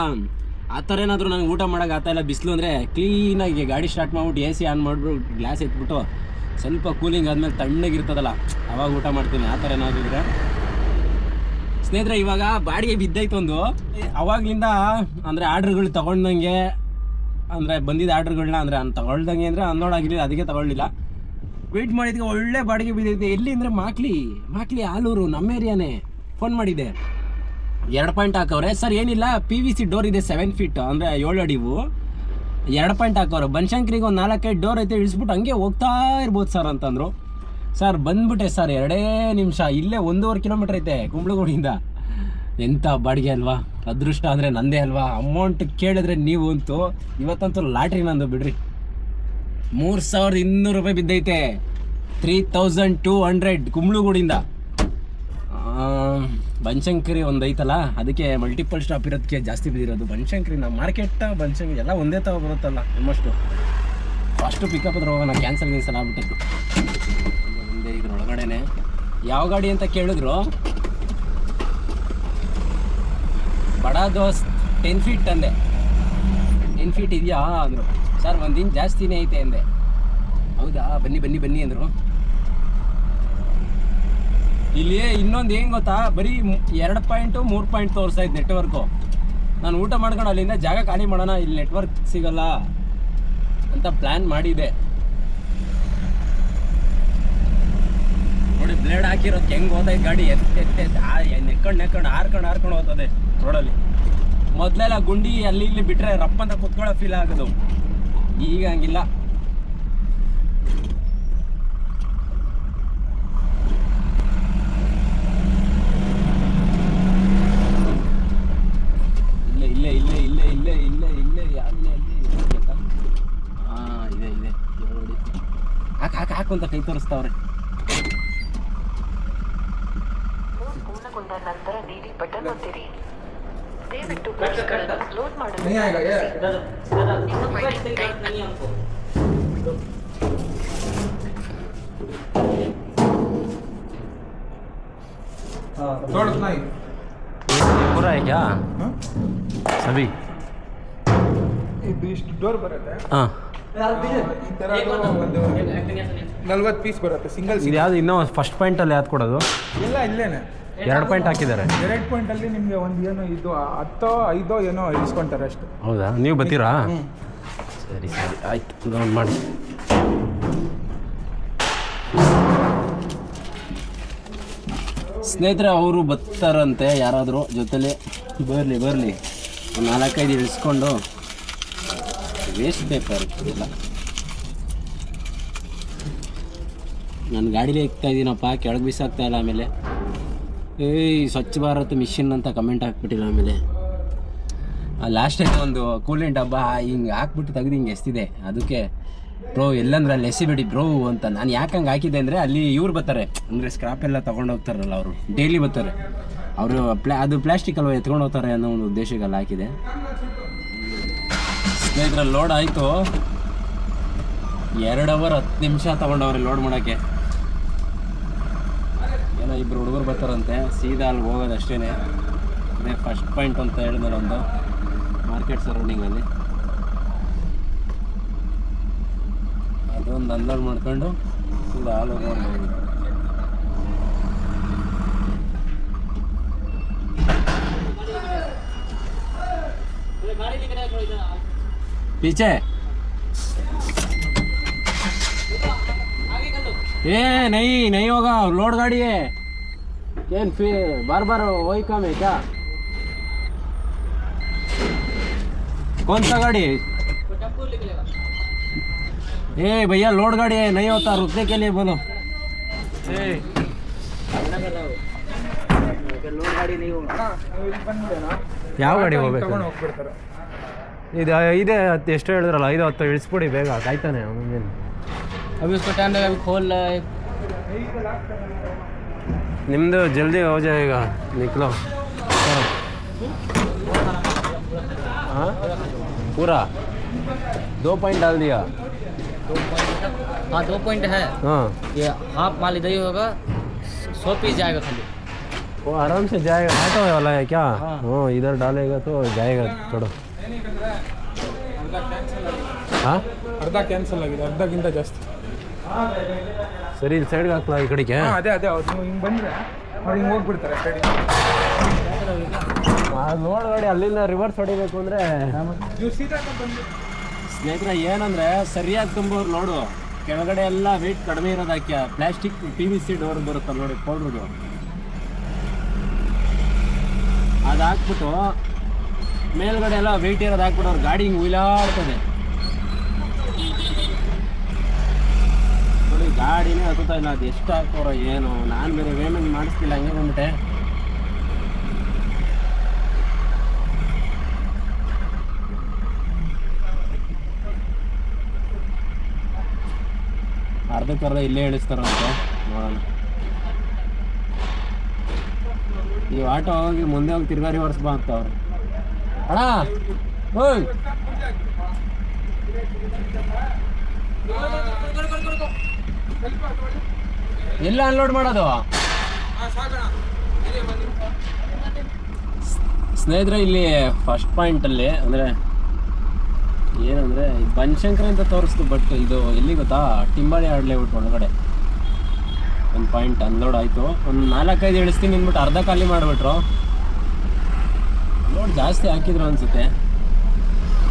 ಆ ಥರ ಏನಾದರೂ ನನಗೆ ಊಟ ಮಾಡೋಕೆ ಆಗ್ತಾಯಿಲ್ಲ ಬಿಸಿಲು ಅಂದರೆ, ಕ್ಲೀನಾಗಿ ಗಾಡಿ ಸ್ಟಾರ್ಟ್ ಮಾಡ್ಬಿಟ್ಟು AC ಆನ್ ಮಾಡಿಬಿಟ್ಟು ಗ್ಲಾಸ್ ಎತ್ಬಿಟ್ಟು ಸ್ವಲ್ಪ ಕೂಲಿಂಗ್ ಆದಮೇಲೆ ತಣ್ಣಗಿರ್ತದಲ್ಲ ಅವಾಗ ಊಟ ಮಾಡ್ತೀನಿ. ಆ ಥರ ಏನಾದರೂ ಇದ್ರೆ. ಸ್ನೇಹಿತರೆ ಇವಾಗ ಬಾಡಿಗೆ ಬಿದ್ದೈತೆ ಒಂದು. ಅವಾಗಲಿಂದ ಅಂದರೆ ಆರ್ಡ್ರ್ಗಳು ತೊಗೊಂಡಂಗೆ, ಅಂದರೆ ಬಂದಿದ್ದ ಆರ್ಡ್ರ್ಗಳನ್ನ ಅಂದರೆ ನಾನು ತೊಗೊಳ್ದಂಗೆ ಅಂದರೆ ಅನ್ನೋಡಾಗಿರಲಿಲ್ಲ, ಅದಕ್ಕೆ ತೊಗೊಳ್ಳಿಲ್ಲ. ವೆಯ್ಟ್ ಮಾಡಿದ್ಕೆ ಒಳ್ಳೆ ಬಾಡಿಗೆ ಬಿದ್ದೈತೆ. ಎಲ್ಲಿ ಅಂದರೆ ಮಾಕ್ಲಿ ಆಲೂರು, ನಮ್ಮ ಏರಿಯಾನೇ. ಫೋನ್ ಮಾಡಿದ್ದೆ, 2 ಪಾಯಿಂಟ್ ಹಾಕವ್ರೆ. ಸರ್ ಏನಿಲ್ಲ, PVC ಡೋರ್ ಇದೆ 7 ಫೀಟ್ ಅಂದರೆ 7 ಅಡಿವು, 2 ಪಾಯಿಂಟ್ ಹಾಕವ್ರೆ. ಬನಶಂಕರಿಗೆ ಒಂದು 4-5 ಡೋರ್ ಐತೆ, ಇಳಿಸ್ಬಿಟ್ಟು ಹಂಗೆ ಹೋಗ್ತಾ ಇರ್ಬೋದು ಸರ್ ಅಂತಂದರು. ಸರ್ ಬಂದ್ಬಿಟ್ಟೆ ಸರ್, 2 ನಿಮಿಷ. ಇಲ್ಲೇ 1.5 ಕಿಲೋಮೀಟ್ರ್ ಐತೆ ಕುಂಬಳಗೂಡಿಂದ. ಎಂಥ ಬಾಡಿಗೆ ಅಲ್ವಾ, ಅದೃಷ್ಟ ಅಂದರೆ ನಂದೇ ಅಲ್ವಾ. ಅಮೌಂಟ್ ಕೇಳಿದ್ರೆ ನೀವು ಅಂತೂ ಇವತ್ತಂತೂ ಲಾಟ್ರಿ ನಂದು ಬಿಡ್ರಿ. 3200 ರೂಪಾಯಿ ಬಿದ್ದೈತೆ. 3200 ಕುಂಬಳಗೂಡಿಂದ. ಬನಶಂಕರಿ ಒಂದು ಐತಲ್ಲ, ಅದಕ್ಕೆ ಮಲ್ಟಿಪಲ್ ಸ್ಟಾಪ್ ಇರೋದಕ್ಕೆ ಜಾಸ್ತಿ ಬಿದ್ದಿರೋದು. ಬನಶಂಕರಿ ನಮ್ಮ ಮಾರ್ಕೆಟ್ ಬನಶಂಕರಿ ಎಲ್ಲ ಒಂದೇ ಥರ ಬರುತ್ತಲ್ಲ ಆಲ್ಮೋಸ್ಟು. ಫಸ್ಟು ಪಿಕಪ್ ಹತ್ರ ಹೋಗೋಣ, ಕ್ಯಾನ್ಸಲ್ ಆಗ್ಬಿಟ್ಟಿತ್ತು. ಮುಂದೆ ಇದ್ರೊಳಗಡೆನೆ ಯಾವ ಗಾಡಿ ಅಂತ ಕೇಳಿದ್ರು. ಬಡ ದೋಸ್ತ್ 10 ಫೀಟ್ ಅಂದೆ. 10 ಫೀಟ್ ಇದೆಯಾ ಅಂದರು. ಸರ್ 1 ಇಂಚ್ ಜಾಸ್ತಿನೇ ಐತೆ ಅಂದೆ. ಹೌದಾ, ಬನ್ನಿ ಅಂದರು. ಇಲ್ಲಿ ಇನ್ನೊಂದು ಏನು ಗೊತ್ತಾ, ಬರೀ 2 ಪಾಯಿಂಟು 3 ಪಾಯಿಂಟ್ ತೋರಿಸ್ತಾ ಇದ್ದು ನೆಟ್ವರ್ಕು. ನಾನು ಊಟ ಮಾಡ್ಕೊಂಡು ಅಲ್ಲಿಂದ ಜಾಗ ಖಾಲಿ ಮಾಡೋಣ, ಇಲ್ಲಿ ನೆಟ್ವರ್ಕ್ ಸಿಗಲ್ಲ ಅಂತ ಪ್ಲ್ಯಾನ್ ಮಾಡಿದೆ. ನೋಡಿ ಬ್ಲೇಡ್ ಹಾಕಿರೋದು ಹೆಂಗೆ ಹೋದೈತೆ ಗಾಡಿ. ನೆಕ್ಕೊಂಡು ಹಾರ್ಕೊಂಡು ಹೋಗ್ತದೆ ರೋಡಲ್ಲಿ. ಮೊದಲೆಲ್ಲ ಗುಂಡಿ ಅಲ್ಲಿ ಇಲ್ಲಿ ಬಿಟ್ಟರೆ ರಪ್ಪ ಅಂತ ಕುತ್ಕೊಳ್ಳೋ ಫೀಲ್ ಆಗೋದು. ಈಗ ಹಂಗಿಲ್ಲ. ಇಲ್ಲೇ ಯಾವಿಲ್ಲ ಇದೆ ನೋಡಿ. ಹಾಕು ಅಂತ ಕೈ ತೋರಿಸ್ತಾವ್ರೆ. ಪೂರ್ಣಗೊಂಡ ನಂತರ ನೀಡಿ ಬಟನ್ ಒತ್ತಿರಿ. ದಯವಿಟ್ಟು ಲೋಡ್ ಮಾಡಲು पूरा है क्या सभी? ಇದು ಇಷ್ಟು ಡೋರ್ ಬರುತ್ತೆ. ಹಾಂ, ಈ ಥರ 40 ಪೀಸ್ ಬರುತ್ತೆ ಸಿಂಗಲ್. ಇದು ಯಾವುದು ಇನ್ನೂ ಫಸ್ಟ್ ಪಾಯಿಂಟಲ್ಲಿ ಯಾವ್ದು ಕೊಡೋದು? ಇಲ್ಲ ಇಲ್ಲೇನೆ 2 ಪಾಯಿಂಟ್ ಹಾಕಿದ್ದಾರೆ. 2 ಪಾಯಿಂಟಲ್ಲಿ ನಿಮಗೆ ಒಂದು ಏನೋ ಇದು 10-5 ಏನೋ ಇಸ್ಕೊಂತಾರೆ ಅಷ್ಟು. ಹೌದಾ, ನೀವು ಬರ್ತೀರಾ? ಸರಿ ಆಯ್ತು, ಮಾಡಿ. ಸ್ನೇಹಿತರೆ ಅವರು ಬರ್ತಾರಂತೆ ಯಾರಾದರೂ ಜೊತೆಲಿ. ಬರಲಿ ಒಂದು 4-5 ಇಳಿಸ್ಕೊಂಡು ವೇಸ್ಟ್ ಪೇಪರ್ ಇಲ್ಲ. ನಾನು ಗಾಡೀಲಿ ಇಕ್ತಾ ಇದ್ದೀನಪ್ಪ, ಕೆಳಗೆ ಬಿಸಾಕ್ತಾ ಇಲ್ಲ. ಆಮೇಲೆ ಸ್ವಚ್ಛ ಭಾರತ್ ಮಿಷಿನ್ ಅಂತ ಕಮೆಂಟ್ ಹಾಕ್ಬಿಟ್ಟಿಲ್ಲ. ಆಮೇಲೆ ಲಾಸ್ಟ್ ಟೈಮ್ ಒಂದು ಕೂಲೆಂಟ್ ಹಬ್ಬ ಹಿಂಗೆ ಹಾಕ್ಬಿಟ್ಟು ತೆಗೆದು ಹಿಂಗೆ ಎಸ್ತಿದೆ. ಅದಕ್ಕೆ ಬ್ರೋ ಎಲ್ಲಂದ್ರೆ ಅಲ್ಲಿ ಎಸಿಬೇಡಿ ಬ್ರೋ ಅಂತ. ನಾನು ಯಾಕೆ ಹಂಗೆ ಹಾಕಿದ್ದೆ ಅಂದರೆ ಅಲ್ಲಿ ಇವ್ರು ಬರ್ತಾರೆ, ಅಂದರೆ ಸ್ಕ್ರಾಪ್ ಎಲ್ಲ ತೊಗೊಂಡು ಹೋಗ್ತಾರಲ್ಲ, ಅವರು ಡೈಲಿ ಬರ್ತಾರೆ. ಅವರು ಅದು ಪ್ಲಾಸ್ಟಿಕ್ ಅಲ್ವ ಎತ್ಕೊಂಡು ಹೋಗ್ತಾರೆ ಅನ್ನೋ ಒಂದು ಉದ್ದೇಶಕ್ಕೆ ಅಲ್ಲಿ ಹಾಕಿದೆ. ಸ್ನೇಹಿತರೆ ಲೋಡ್ ಆಯಿತು. 2 ಅವರ್ 10 ನಿಮಿಷ ತೊಗೊಂಡವ್ರೆ ಲೋಡ್ ಮಾಡೋಕ್ಕೆ. ಏನೋ 2 ಹುಡುಗರು ಬರ್ತಾರಂತೆ, ಸೀದಾ ಅಲ್ಲಿ ಹೋಗೋದು ಅಷ್ಟೇ. ಅದೇ ಫಸ್ಟ್ ಪಾಯಿಂಟ್ ಅಂತ ಹೇಳಿದ್ರೆ ಒಂದು ಮಾರ್ಕೆಟ್ ಸರೌಂಡಿಂಗಲ್ಲಿ ಅದೊಂದು ಅನ್ಲೋಡ್ ಮಾಡ್ಕೊಂಡು ಸೀದಾ ಹಾಲು ಹೋಗ್ಬೋದು. पीछे ये नहीं होगा, लोड गाड़ी है। क्या फिर बार वही काम है क्या? कौन सा गाड़ी है? ए भैया लोड गाड़ी है, नहीं होता, रुकने के लिए बोलो। लोड गाड़ी नहीं होगा। ಯಾವ ಗಾಡಿ ಹೋಗ್ಬೇಕು? ಹೋಗ್ಬಿಡ್ತಾರೆ. ಇದೆ ಎಷ್ಟು ಹೇಳಿದ್ರಲ್ಲ 5-10 ಇಳಿಸ್ಬಿಡಿ ಬೇಗ, ಕಾಯ್ತಾನೆ ಅವನೇನು. अभी उसको टाइम लगा, अभी खोल रहा है। ನಿಮ್ಮದು ಜಲ್ದಿ हो जाएगा, निकलो। हाँ पूरा 2 पॉइंट डाल दिया। 2 पॉइंट है। हाँ ये हाफ माल इधर ही होगा, 100 पीस जाएगा खाली। वो आराम से जाएगा, ऑटो वाला है क्या? हाँ। इधर डालेगा तो जाएगा छोड़ो। हाँ ಅರ್ಧ ಕ್ಯಾನ್ಸಲ್ ಆಗಿದೆ, ಅರ್ಧಕ್ಕಿಂತ ಜಾಸ್ತಿ. ಸರಿ ಇಲ್ಲಿ ಸೈಡ್ಗೆ ಹಾಕ್ಲಾ ಈ ಕಡೆಗೆ? ಅದೇ ಅವ್ರು ನೀವು ಹಿಂಗೆ ಬಂದರೆ ಅವ್ರು ಹಿಂಗೆ ಹೋಗ್ಬಿಡ್ತಾರೆ ಸೈಡಿಗೆ. ಲೋಡ್ ಗಾಡಿ ಅಲ್ಲಿಂದ ರಿವರ್ಸ್ ಹೊಡಿಬೇಕು ಅಂದರೆ ನೀವು ಸೀದಾ ಬಂದು ಸ್ನೇಹಿತರೆ ಏನಂದರೆ ಸರಿಯಾಗಿ ತುಂಬೋರು ಲೋಡು, ಕೆಳಗಡೆ ಎಲ್ಲ ವೆಯ್ಟ್ ಕಡಿಮೆ ಇರೋದು ಹಾಕ್ಯ. ಪ್ಲಾಸ್ಟಿಕ್ PVC ಡೋರ್ ಬರುತ್ತಲ್ಲ ನೋಡಿ, ಪೌಡ್ರದು, ಅದು ಹಾಕ್ಬಿಟ್ಟು ಮೇಲ್ಗಡೆ ಎಲ್ಲ ವೆಯ್ಟ್ ಇರೋದು ಹಾಕ್ಬಿಟ್ಟು ಅವ್ರ ಗಾಡಿ ಹಿಂಗೆ ಉಯ್ಲಾಡ್ತದೆ ನೋಡಿ. ಗಾಡಿನೇ ಹತ್ತುತ್ತಾ ಇಲ್ಲ, ಅದು ಎಷ್ಟು ಹಾಕೋರೋ ಏನು. ನಾನು ಬೇರೆ ಪೇಮೆಂಟ್ ಮಾಡಿಸ್ತಿಲ್ಲ, ಹಂಗೆ ಬಂದ್ಬಿಟ್ಟೆ. ಅರ್ಧಕ್ಕರ್ಧ ಇಲ್ಲೇ ಇಳಿಸ್ತಾರಂತೆ, ನೋಡೋಣ. ಈ ಆಟೋ ಹೋಗಿ ಮುಂದೆ ಹೋಗಿ ತಿರ್ಗಾ ರಿವರ್ಸ್ ಬಾ ಅಂತ ಅವ್ರು. ಅಣ್ಣ ಹೋಯ್ ಎಲ್ಲ ಅನ್ಲೋಡ್ ಮಾಡೋದು? ಸ್ನೇಹಿತರೆ ಇಲ್ಲಿ ಫಸ್ಟ್ ಪಾಯಿಂಟಲ್ಲಿ ಅಂದರೆ ಏನಂದರೆ ಬನಶಂಕರಿ ಅಂತ ತೋರಿಸ್ತು, ಬಟ್ ಇದು ಎಲ್ಲಿ ಗೊತ್ತಾ, ಟಿಂಬಾಳಿ ಆಡ್ಲೇಬಿಟ್ಟು ಒಳಗಡೆ ಒಂದು ಪಾಯಿಂಟ್ ಅನ್ಲೋಡ್ ಆಯಿತು. ಒಂದು 4-5 ಇಳಿಸ್ತೀನಿ ಅಂದ್ಬಿಟ್ಟು ಅರ್ಧ ಖಾಲಿ ಮಾಡಿಬಿಟ್ರು. ಲೋಡ್ ಜಾಸ್ತಿ ಹಾಕಿದ್ರು ಅನಿಸುತ್ತೆ.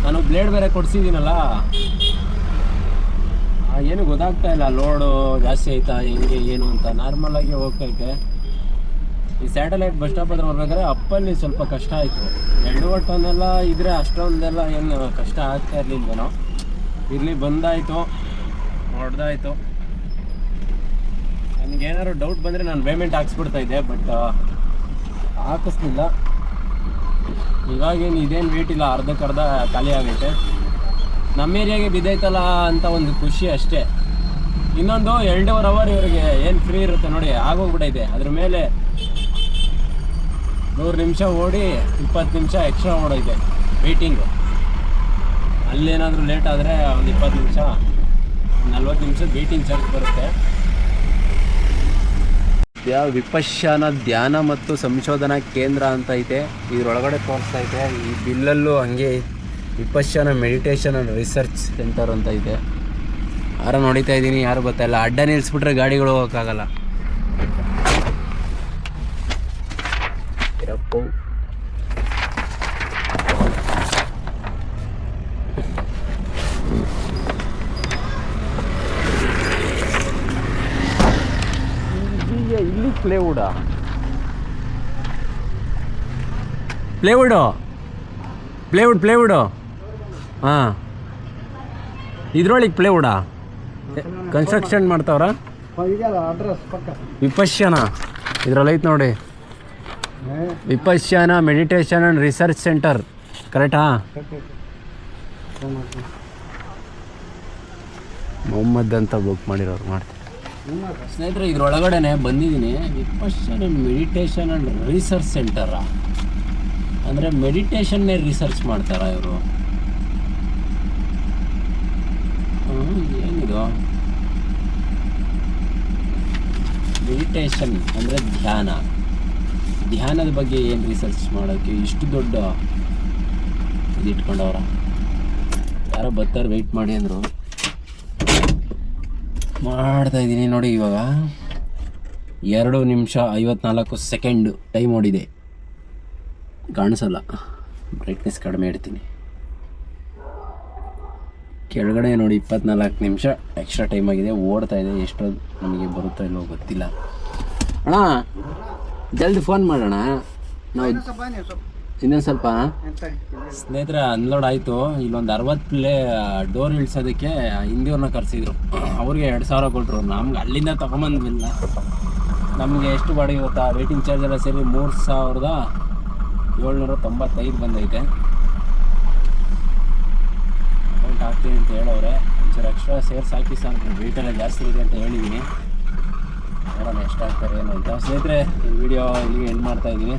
ನಾನು ಬ್ಲೇಡ್ ಬೇರೆ ಕೊಡಿಸಿದ್ದೀನಲ್ಲ, ಏನು ಗೊತ್ತಾಗ್ತಾ ಇಲ್ಲ ಲೋಡು ಜಾಸ್ತಿ ಆಯ್ತಾ ಹೆಂಗೆ ಏನು ಅಂತ. ನಾರ್ಮಲಾಗಿ ಹೋಗ್ತೈತೆ. ಈ ಸ್ಯಾಟಲೈಟ್ ಬಸ್ ಸ್ಟಾಪ್ ಹತ್ರ ಬರ್ಬೇಕಾದ್ರೆ ಅಪ್ಪಲ್ಲಿ ಸ್ವಲ್ಪ ಕಷ್ಟ ಆಯಿತು. 2 ಟನ್ನೆಲ್ಲ ಇದ್ರೆ ಅಷ್ಟೊಂದೆಲ್ಲ ಏನು ಕಷ್ಟ ಆಗ್ತಾ ಇರಲಿಲ್ವೇನೋ. ಇಲ್ಲಿ ಬಂದಾಯಿತು, ಹೊಡೆದಾಯಿತು. ನನಗೇನಾದ್ರು ಡೌಟ್ ಬಂದರೆ ನಾನು ಪೇಮೆಂಟ್ ಹಾಕ್ಸ್ಬಿಡ್ತಾಯಿದ್ದೆ, ಬಟ್ ಹಾಕಿಸ್ಲಿಲ್ಲ. ಇವಾಗೇನು ಇದೇನು ವೇಟ್ ಇಲ್ಲ, ಅರ್ಧಕ್ಕರ್ಧ ಖಾಲಿ ಆಗೈತೆ. ನಮ್ಮ ಏರಿಯಾಗೆ ಬಿದ್ದೈತಲ್ಲ ಅಂತ ಒಂದು ಖುಷಿ ಅಷ್ಟೇ. ಇನ್ನೊಂದು 2.5 ಅವರ್ ಇವರಿಗೆ ಏನು ಫ್ರೀ ಇರುತ್ತೆ ನೋಡಿ, ಆಗೋಗ್ಬಿಟ್ಟೈತೆ. ಅದ್ರ ಮೇಲೆ 100 ನಿಮಿಷ ಓಡಿ 20 ನಿಮಿಷ ಎಕ್ಸ್ಟ್ರಾ ಓಡೈತೆ ವೆಯ್ಟಿಂಗು. ಅಲ್ಲೇನಾದರೂ ಲೇಟ್ ಆದರೆ ಒಂದು 20 ನಿಮಿಷ 40 ನಿಮಿಷದ ವೆಯ್ಟಿಂಗ್ ಚಾರ್ಜ್ ಬರುತ್ತೆ. ವಿಪಶ್ಯನ ಧ್ಯಾನ ಮತ್ತು ಸಂಶೋಧನಾ ಕೇಂದ್ರ ಅಂತ ಐತೆ, ಇದರೊಳಗಡೆ ತೋರಿಸ್ತಾ ಐತೆ. ಈ ಬಿಲ್ಲಲ್ಲೂ ಹಂಗೆ ವಿಪಶ್ಯನ ಮೆಡಿಟೇಷನ್ ಆ್ಯಂಡ್ ರಿಸರ್ಚ್ ಸೆಂಟರ್ ಅಂತ ಐತೆ. ಯಾರೋ ನೋಡಿತಾ ಇದ್ದೀನಿ, ಯಾರು ಗೊತ್ತಾಯಿಲ್ಲ. ಅಡ್ಡ ನಿಲ್ಲಿಸ್ಬಿಟ್ರೆ ಗಾಡಿಗಳು ಹೋಗೋಕ್ಕಾಗಲ್ಲ. ಇರಪ್ಪು ಇಲ್ಲಿ ಪ್ಲೇವುಡಾ ಪ್ಲೇವುಡು ಹಾಂ ಇದ್ರೊಳಗೆ ಪ್ಲೇವುಡಾ ಕನ್ಸ್ಟ್ರಕ್ಷನ್ ಮಾಡ್ತಾವ್ರ ವಿಪಶ್ಯನ ಇದ್ರಲ್ಲಿ ಐತೆ ನೋಡಿ ವಿಪಶ್ಯನ ಮೆಡಿಟೇಷನ್ ಆ್ಯಂಡ್ ರಿಸರ್ಚ್ ಸೆಂಟರ್ ಕರೆಕ್ಟಾ ಮೊಹಮ್ಮದ್ ಅಂತ ಬುಕ್ ಮಾಡಿರೋರು ಮಾಡ್ತಾರೆ ಸ್ನೇಹಿತರೆ ಇದ್ರೊಳಗಡೆ ಬಂದಿದ್ದೀನಿ ವಿಪಶ್ಯನ ಮೆಡಿಟೇಷನ್ ಆ್ಯಂಡ್ ರಿಸರ್ಚ್ ಸೆಂಟರಾ ಅಂದರೆ ಮೆಡಿಟೇಷನ್ನೇ ರಿಸರ್ಚ್ ಮಾಡ್ತಾರಾ ಇವರು ಏನಿದು ಮೆಡಿಟೇಷನ್ ಅಂದರೆ ಧ್ಯಾನದ ಬಗ್ಗೆ ಏನು ರಿಸರ್ಚ್ ಮಾಡೋಕ್ಕೆ ಇಷ್ಟು ದೊಡ್ಡ ಇದು ಇಟ್ಕೊಂಡವ್ರ ಯಾರೋ ಬರ್ತಾರೆ ವೆಯ್ಟ್ ಮಾಡಿ ಅಂದರು ಮಾಡ್ತಾಯಿದ್ದೀನಿ ನೋಡಿ ಇವಾಗ 2 ನಿಮಿಷ 54 ಸೆಕೆಂಡ್ ಟೈಮ್ ಓಡಿದೆ ಕಾಣಿಸಲ್ಲ ಬ್ರೈಟ್ನೆಸ್ ಕಡಿಮೆ ಇಡ್ತೀನಿ ಕೆಳಗಡೆ ನೋಡಿ 24 ನಿಮಿಷ ಎಕ್ಸ್ಟ್ರಾ ಟೈಮ್ ಆಗಿದೆ ಓಡ್ತಾ ಇದೆ ಎಷ್ಟೋ ನಮಗೆ ಬರುತ್ತೋ ಇಲ್ಲೋ ಗೊತ್ತಿಲ್ಲ ಅಣ್ಣ ಜಲ್ದಿ ಫೋನ್ ಮಾಡೋಣ ನಾವು ಇನ್ನೊಂದು ಸ್ವಲ್ಪ ಸ್ನೇಹಿತರೆ ಅನ್ಲೋಡ್ ಆಯಿತು ಇಲ್ಲೊಂದು 60 ಡೋರ್ ಇಳಿಸೋದಕ್ಕೆ ಹಿಂದಿಯವ್ರನ್ನ ಕರೆಸಿದ್ರು ಅವ್ರಿಗೆ 2,000 ಕೊಟ್ಟರು ನಮ್ಗೆ ಅಲ್ಲಿಂದ ತೊಗೊಂಬಂದಿಲ್ಲ ನಮಗೆ ಎಷ್ಟು ಬಾಡಿಗೆ ಗೊತ್ತಾ ವೇಟಿಂಗ್ ಚಾರ್ಜ್ ಎಲ್ಲ ಸೇರಿ 3,795 ಬಂದೈತೆ ಅಮೌಂಟ್ ಹಾಕ್ತೀನಿ ಅಂತ ಹೇಳೋರೆ ಒಂಚೂರು ಎಕ್ಸ್ಟ್ರಾ ಸೇರ್ಸ್ ಹಾಕಿ ಸರ್ ವೆಯ್ಟೆಲ್ಲ ಜಾಸ್ತಿ ಇದೆ ಅಂತ ಹೇಳಿದ್ದೀನಿ ನೋಡೋಣ ಎಷ್ಟು ಹಾಕ್ತಾರೆ ಏನು ಅಂತ ಸ್ನೇಹಿತರೆ ಈ ವಿಡಿಯೋ ಇಲ್ಲಿಗೆ ಎಂಡ್ ಮಾಡ್ತಾಯಿದ್ದೀನಿ